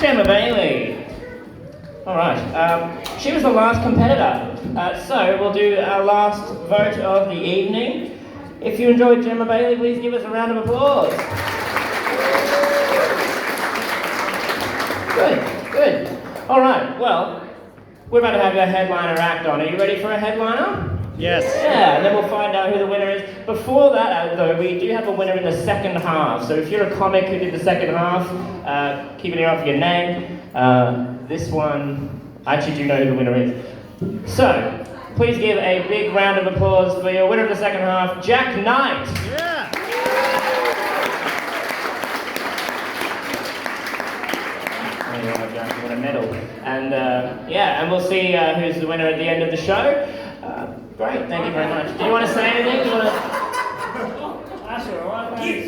Gemma Bailey. Alright, she was the last competitor, so we'll do our last vote of the evening. If you enjoyed Gemma Bailey, please give us a round of applause. Good. Alright, well, we're about to have a headliner act on. Are you ready for a headliner? Yes. Yeah, and then we'll find out who the winner is. Before that, though, we do have a winner in the second half. So if you're a comic who did the second half, keep an ear out for your name. This one, I actually do know who the winner is. So, please give a big round of applause for your winner of the second half, Jack Knight. Yeah. There you are, Jack, you won a medal. And and we'll see who's the winner at the end of the show. Great, thank you very much. Do you want to say anything? Do you want to... That's all right, thanks.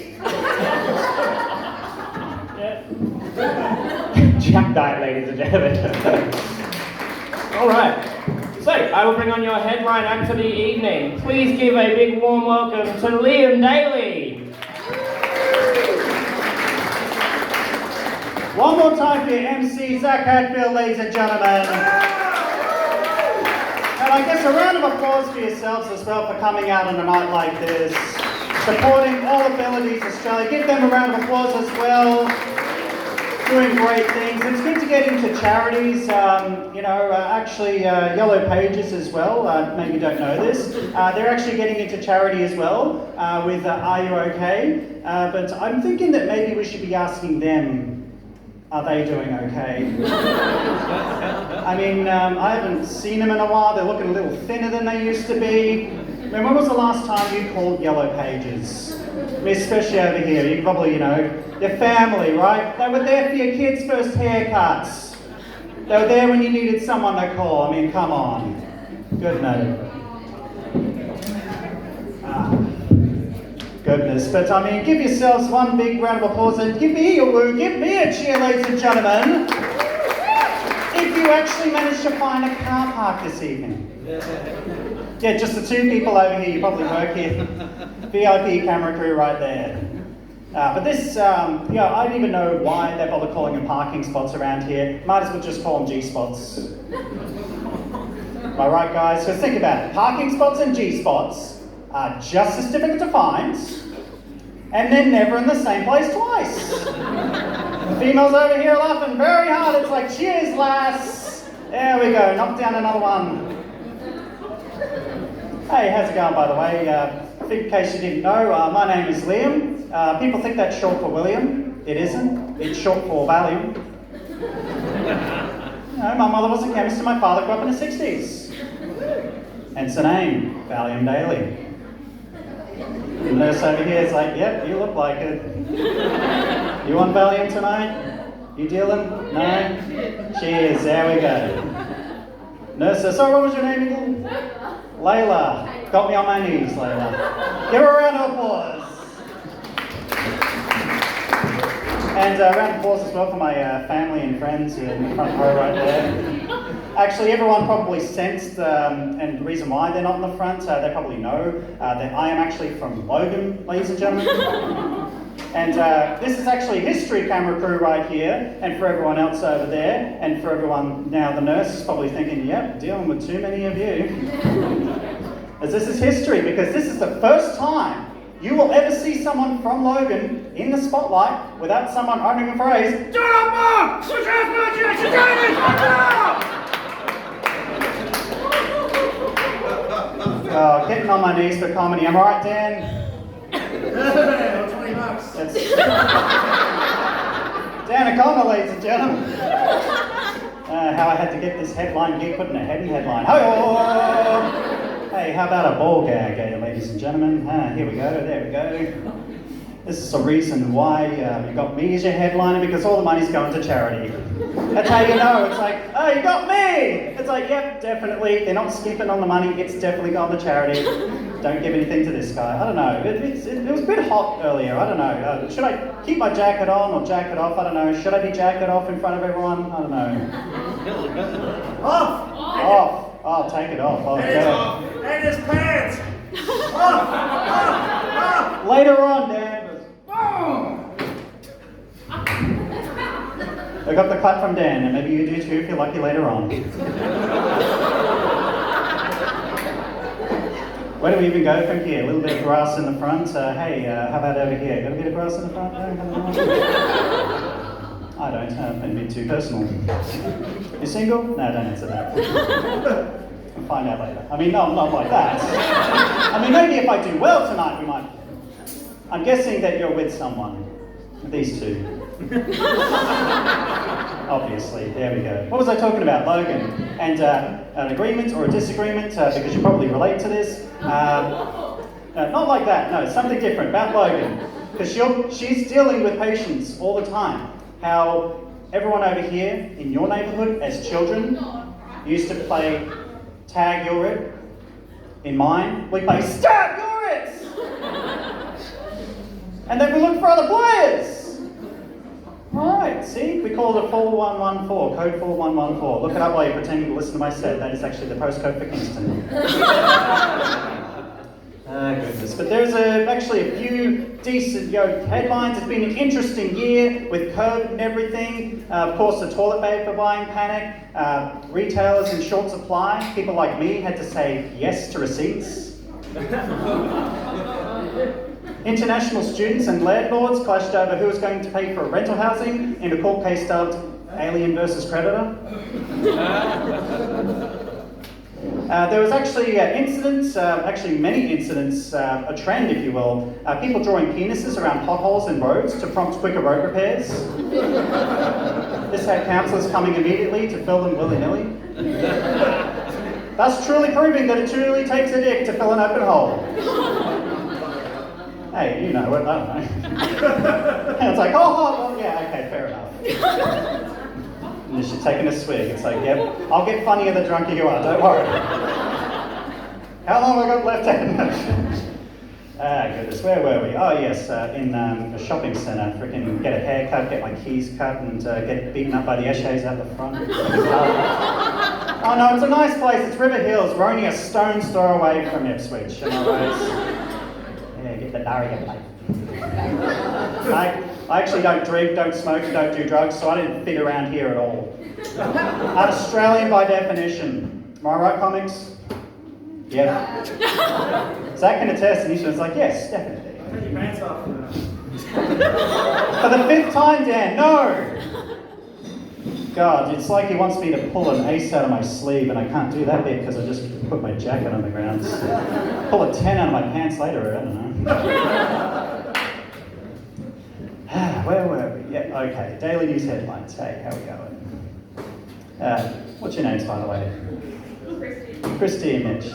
Jack Knight, ladies and gentlemen. All right. So, I will bring on your headline act for the evening. Please give a big warm welcome to Liam Daley. One more time for your MC, Zach Hadfield, ladies and gentlemen. And I guess a round of applause for yourselves as well for coming out on a night like this, supporting All Abilities Australia. Give them a round of applause as well. Doing great things. It's good to get into charities, actually Yellow Pages as well, maybe you don't know this. They're actually getting into charity as well with Are You OK? But I'm thinking that maybe we should be asking them, are they doing okay? I mean, I haven't seen them in a while. They're looking a little thinner than they used to be. I mean, when was the last time you called Yellow Pages? I mean, especially over here, you probably, your family, right? They were there for your kids' first haircuts. They were there when you needed someone to call. I mean, come on. Good note. Goodness, but I mean, give yourselves one big round of applause and give me a woo, give me a cheer, ladies and gentlemen. If you actually managed to find a car park this evening. Yeah, just the two people over here, you probably work here. VIP camera crew right there. But this, I don't even know why they bother calling them parking spots around here. Might as well just call them G-spots. Am I right, guys? Because think about it. Parking spots and G-spots are just as difficult to find, and they're never in the same place twice. The females over here are laughing very hard. It's like, cheers, lass. There we go, knock down another one. Hey, how's it going, by the way? In case you didn't know, my name is Liam. People think that's short for William. It isn't. It's short for Valium. My mother was a chemist and my father grew up in the 60s. Hence the name, Valium Daley. The nurse over here is like, yep, you look like it. You want Valium tonight? You dealing? No? Cheers, there we go. Nurse says, sorry, what was your name again? Layla. Got me on my knees, Layla. Give her a round of applause. And a round of applause as well for my family and friends here in the front row right there. Actually, everyone probably sensed, and the reason why they're not in the front, they probably know that I am actually from Logan, ladies and gentlemen. And this is actually history camera crew right here, and for everyone else over there, and for everyone now, the nurse is probably thinking, yep, dealing with too many of you. As this is history, because this is the first time you will ever see someone from Logan in the spotlight without someone uttering a phrase, "Shut up, Mom! Switch ass magic! She's getting it! Oh, getting on my knees for comedy. Am I right, Dan? $20. Dan O'Connor, ladies and gentlemen. How I had to get this headline gig put in a headline. Hi-oh! Hey, how about a ball gag, ladies and gentlemen? Here we go, there we go. This is the reason why you got me as your headliner, because all the money's going to charity. That's how you know. It's like, oh, you got me! It's like, yep, definitely. They're not skipping on the money. It's definitely gone to charity. Don't give anything to this guy. I don't know. It was a bit hot earlier. I don't know. Should I keep my jacket on or jacket off? I don't know. Should I be jacket off in front of everyone? I don't know. Off! Off! Oh, take it off. Hands off! And his pants! Off! Off! Later on, Dad. I got the clap from Dan, and maybe you do too if you're lucky later on. Where do we even go from here? A little bit of grass in the front. Hey, how about over here? Got a bit of grass in the front? I don't. Maybe too personal. You single? No, don't answer that. We'll find out later. I mean, no, not like that. I mean, maybe if I do well tonight, we might. I'm guessing that you're with someone. These two. Obviously, there we go. What was I talking about? Logan. And an agreement or a disagreement, because you probably relate to this. Not like that, no, something different about Logan. Because she's dealing with patients all the time. How everyone over here in your neighbourhood as children used to play Tag Your It. In mine, we play Stab Your It! And then we look for other players! Alright, see? We call it a 4114, code 4114. Look it up while you're pretending to listen to my set. That is actually the postcode for Kingston. Goodness. But there's actually a few decent headlines. It's been an interesting year with COVID and everything. Of course, the toilet paper buying panic. Retailers in short supply. People like me had to say yes to receipts. International students and landlords clashed over who was going to pay for rental housing in a court case dubbed Alien versus Predator. There was actually incidents, actually many incidents, a trend if you will, people drawing penises around potholes in roads to prompt quicker road repairs. This had counsellors coming immediately to fill them willy-nilly. Thus truly proving that it truly takes a dick to fill an open hole. Hey, you know it, I don't know. And it's like, oh, well, yeah, okay, fair enough. And she's taking a swig. It's like, yep, I'll get funnier the drunker you are, don't worry. How long have I got left? Goodness, where were we? Oh, yes, in a shopping centre. Freaking get a haircut, get my keys cut, and get beaten up by the eshés out the front. Oh no, it's a nice place. It's River Hills. We're only a stone's throw away from Ipswich. Am I right? Yeah, get the Daria plate. I actually don't drink, don't smoke, and don't do drugs, so I didn't fit around here at all. I'm Australian by definition. Am I right, comics? Yeah. Zach can attest, and he's like, yes, definitely. Take your pants off. For the 5th time, Dan, no! God, it's like he wants me to pull an ace out of my sleeve, and I can't do that bit because I just put my jacket on the ground. Pull a 10 out of my pants later, I don't know. Where were we? Yeah, okay. Daily news headlines. Hey, how we going? What's your names, by the way? Christy and Mitch.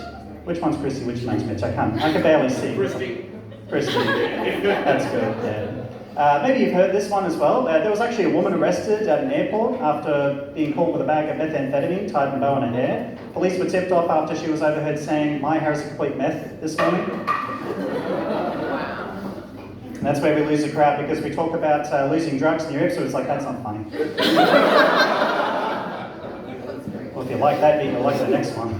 Which one's Christy? Which one's Mitch? I can barely see. Christy. That's good. Yeah. Maybe you've heard this one as well. There was actually a woman arrested at an airport after being caught with a bag of methamphetamine tied in a bow on her hair. Police were tipped off after she was overheard saying, "My hair is a complete meth" this morning. And that's where we lose the crowd because we talk about losing drugs near Ipswich. It's like, that's not funny. Well, if you like that beat, you'll like the next one.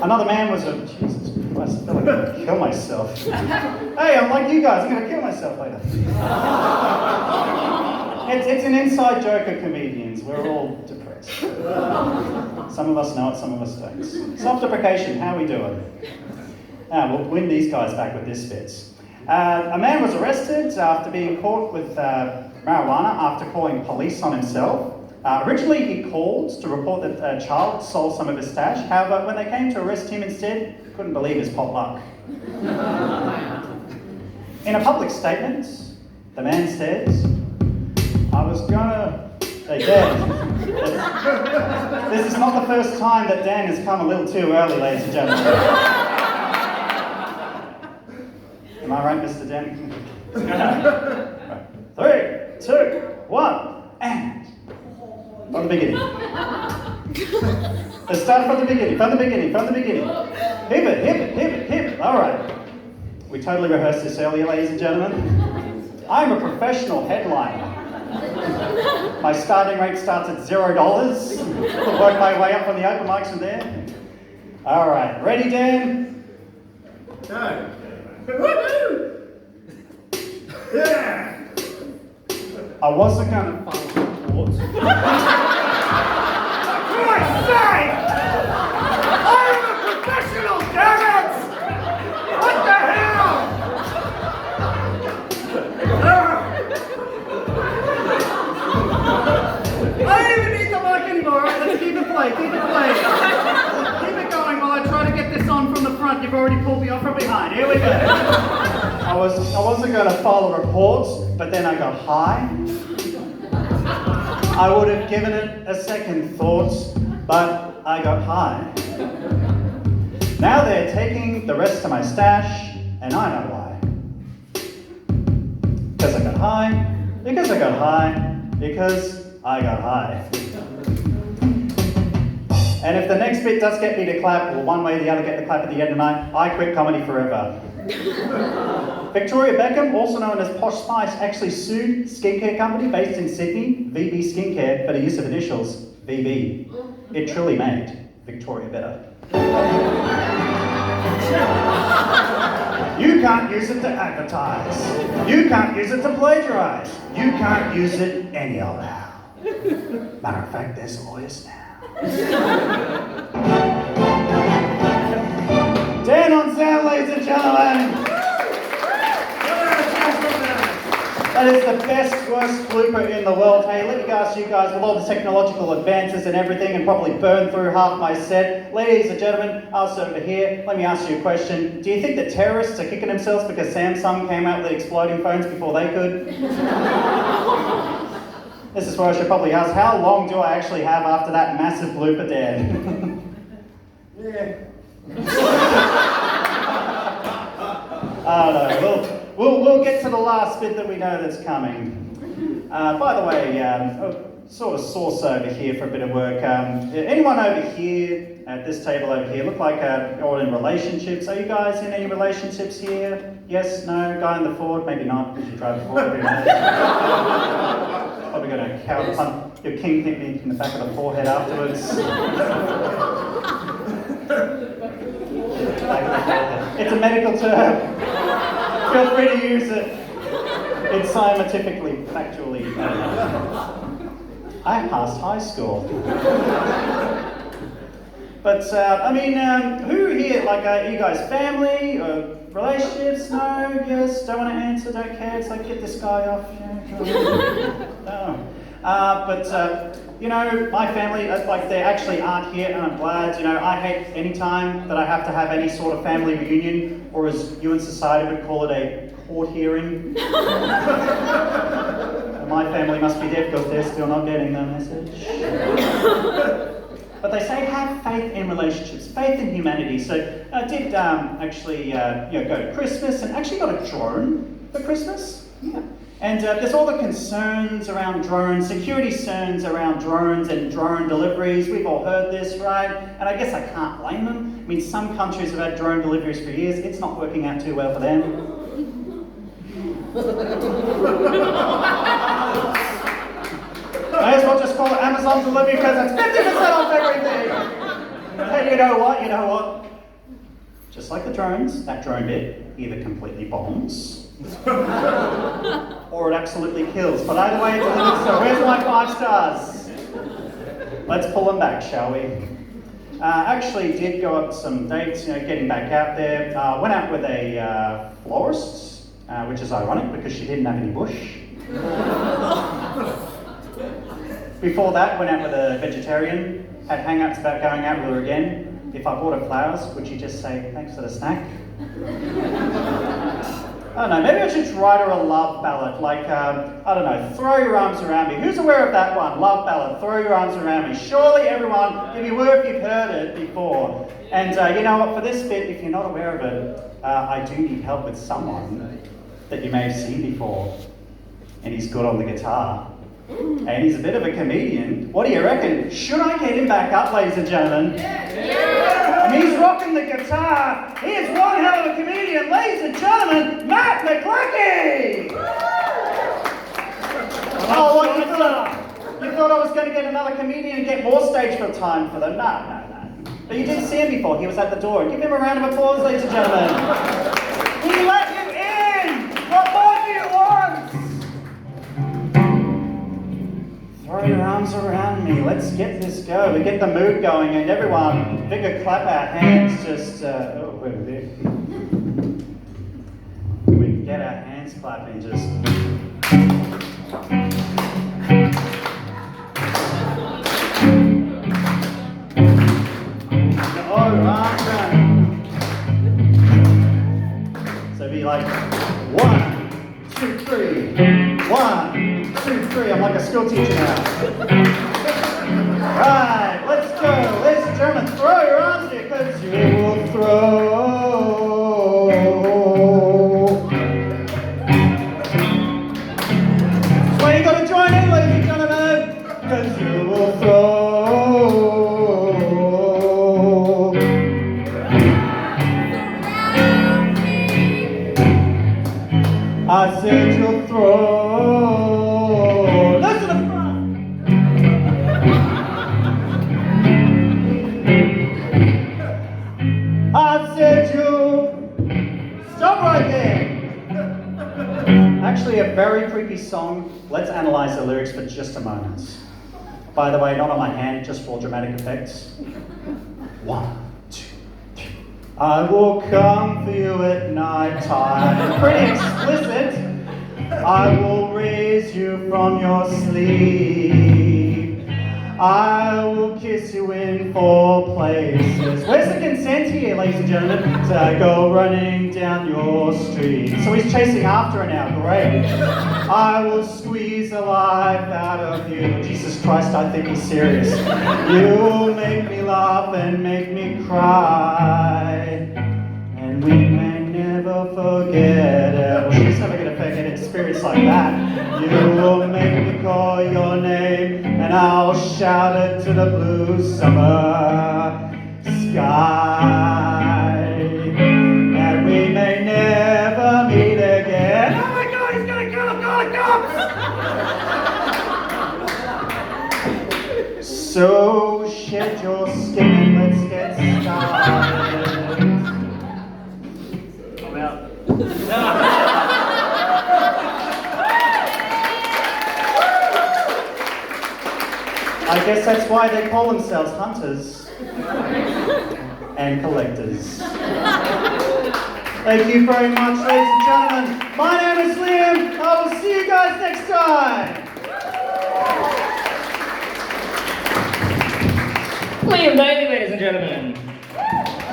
Another man was Jesus Christ, I feel like I'm going to kill myself. Hey, I'm like you guys, I'm going to kill myself later. It's an inside joke of comedians. We're all depressed. Some of us know it, some of us don't. Self-deprecation, how are we doing? We'll win these guys back with this bit. A man was arrested after being caught with marijuana after calling police on himself. Originally, he called to report that a child stole some of his stash. However, when they came to arrest him instead, he couldn't believe his pot luck. In a public statement, the man said, "I was gonna..." Hey, Dan. This is not the first time that Dan has come a little too early, ladies and gentlemen. Am I right, Mr. Dan? 3, 2, 1, and... From the beginning. Let's start from the beginning, from the beginning. Hip it. All right. We totally rehearsed this earlier, ladies and gentlemen. I'm a professional headliner. My starting rate starts at $0. I'll work my way up on the open mics from there. All right. Ready, Dan? No. Woohoo! Yeah! I wasn't going to follow reports. Christ's sake! I'm a professional, damn it! What the hell? I don't even need the mic anymore. Right, let's keep it playing. Keep it playing. Keep it going while I try to get this on from the front. You've already pulled me off from behind. Here we go. I wasn't going to file a report, but then I got high. I would have given it a second thought, but I got high. Now they're taking the rest of my stash, and I know why. Because I got high, because I got high, because I got high. And if the next bit does get me to clap, or one way or the other get the clap at the end of the night, I quit comedy forever. Victoria Beckham, also known as Posh Spice, actually sued skincare company based in Sydney, VB Skincare, for the use of initials, VB. It truly made Victoria better. You can't use it to advertise. You can't use it to plagiarise. You can't use it any old how. Matter of fact, there's lawyers now. Dan on sound, ladies and gentlemen. That is the best, worst blooper in the world. Hey, let me ask you guys, with all the technological advances and everything, and probably burn through half my set. Ladies and gentlemen, us over here, let me ask you a question. Do you think that terrorists are kicking themselves because Samsung came out with exploding phones before they could? This is where I should probably ask, how long do I actually have after that massive blooper, Dan? Yeah. Oh no, we'll get to the last bit that we know that's coming. By the way, sort of source over here for a bit of work. Anyone over here, at this table over here, look like you're in relationships. Are you guys in any relationships here? Yes, no, guy in the Ford? Maybe not, because you drive the Ford. Who knows? Probably going to cow punt your king hit me in the back of the forehead afterwards. It's a medical term. Feel free to use it. It's scientifically, factually. I passed high school. But, who here, are you guys family or relationships? No, yes, don't want to answer, don't care. It's like, get this guy off. No. My family, they actually aren't here, and I'm glad. I hate any time that I have to have any sort of family reunion, or as you in society would call it, a court hearing. My family must be dead because they're still not getting the message. But they say have faith in relationships, faith in humanity. So I did go to Christmas and actually got a drone for Christmas. Yeah. And there's all the concerns around drones, security concerns around drones and drone deliveries. We've all heard this, right? And I guess I can't blame them. I mean, some countries have had drone deliveries for years. It's not working out too well for them. May as well just call it Amazon delivery because it's 50% off everything. Hey, you know what? Just like the drones, that drone bit either completely bombs or it absolutely kills. But either way, it delivers. So where's my 5 stars? Let's pull them back, shall we? Actually did go up some dates, getting back out there. Went out with a florist, which is ironic because she didn't have any bush. Before that, went out with a vegetarian. Had hang-ups about going out with her again. If I bought her flowers, would she just say, thanks for the snack? I don't know, maybe I should write her a love ballad, throw your arms around me. Who's aware of that one? Love ballad, throw your arms around me. Surely everyone, give me word if you've heard it before. And you know what, for this bit, if you're not aware of it, I do need help with someone that you may have seen before. And he's good on the guitar. And he's a bit of a comedian. What do you reckon? Should I get him back up, ladies and gentlemen? Yeah. And he's rocking the guitar. He is one hell of a comedian, ladies and gentlemen, Matt McClicky! Oh, what you thought? You thought I was going to get another comedian and get more stage time for them? No. But you did see him before. He was at the door. Give him a round of applause, ladies and gentlemen. He let you in! What more do you want? Throw get this go. We get the mood going, and everyone, if we could clap our hands, just wait a minute. We can get our hands clapping, just. Oh, right. So be like 1, 2, 3. 1, 2, 3. I'm like a school teacher now. Right, let's go. Ladies and gentlemen, throw your arms here because you will throw. Well, you got to join in, ladies and gentlemen, because you will throw. I said you'll throw. Listen to the front. I said you'll stop right there. Actually, a very creepy song. Let's analyze the lyrics for just a moment. By the way, not on my hand, just for dramatic effects. 1, 2, 3. I will come for you at night time. Pretty explicit. I will raise you from your sleep. I will kiss you in 4 places. Where's the consent here, ladies and gentlemen? To go running down your street. So he's chasing after her now, great. I will squeeze the life out of you. Jesus Christ, I think he's serious. You will make me laugh and make me cry. And we may never forget it. Well, she's never going to forget an experience like that. You will make me call your name, and I'll shout it to the blue summer sky. And we may never meet again. Oh my God, he's going to kill the cops! So shed your skin and let's get started. I guess that's why they call themselves hunters and collectors. Thank you very much, ladies and gentlemen. My name is Liam. I will see you guys next time. Liam Daley, ladies and gentlemen.